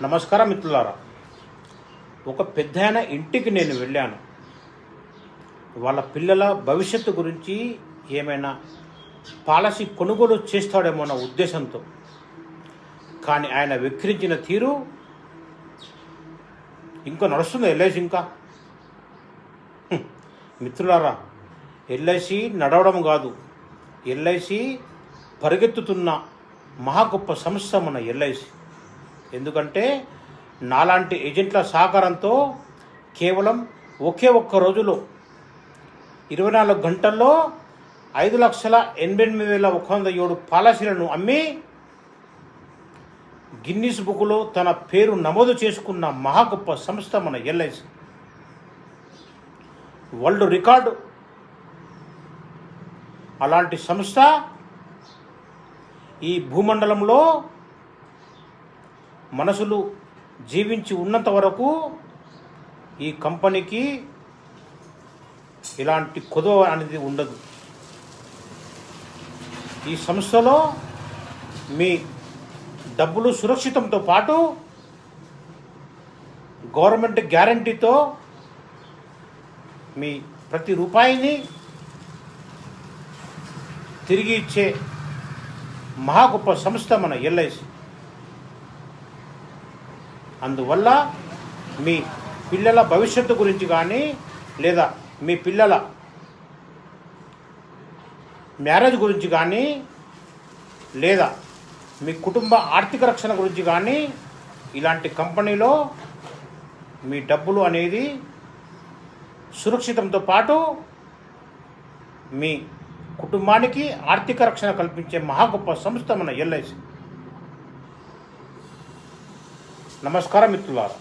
నమస్కారం మిత్రులారా. ఒక పెద్దాయన ఇంటికి నేను వెళ్ళాను. వాళ్ళ పిల్లల భవిష్యత్తు గురించి ఏమైనా పాలసీ కొనుగోలు చేస్తాడేమో అన్న ఉద్దేశంతో. కానీ ఆయన వెక్కిరించిన తీరు ఇంకా నడుస్తుంది. ఎల్ఐసి ఇంకా మిత్రులారా, ఎల్ఐసి నడవడం కాదు, ఎల్ఐసి పరిగెత్తుతున్న మహా గొప్ప సంస్థ మన ఎల్ఐసి. ఎందుకంటే నాలాంటి ఏజెంట్ల సహకారంతో కేవలం ఒకే ఒక్క రోజులో 24 గంటల్లో 5,88,107 పాలసీలను అమ్మి గిన్నిస్ బుక్లో తన పేరు నమోదు చేసుకున్న మహా గొప్ప సంస్థ మన ఎల్ఐసి. World record. అలాంటి సంస్థ ఈ భూమండలంలో మనసులు జీవించి ఉన్నంత వరకు ఈ కంపెనీకి ఇలాంటి కొదవ అనేది ఉండదు. ఈ సంస్థలో మీ డబ్బులు సురక్షితంతో పాటు గవర్నమెంట్ గ్యారంటీతో మీ ప్రతి రూపాయిని తిరిగి ఇచ్చే మహా గొప్ప సంస్థ మన ఎల్ఐసి. అందువల్ల మీ పిల్లల భవిష్యత్తు గురించి కానీ, లేదా మీ పిల్లల మ్యారేజ్ గురించి కానీ, లేదా మీ కుటుంబ ఆర్థిక రక్షణ గురించి కానీ, ఇలాంటి కంపెనీలో మీ డబ్బులు అనేది సురక్షితంతో పాటు మీ కుటుంబానికి ఆర్థిక రక్షణ కల్పించే మహా గొప్ప సంస్థ మన ఎల్ఐసి. నమస్కారం మిత్రులారా.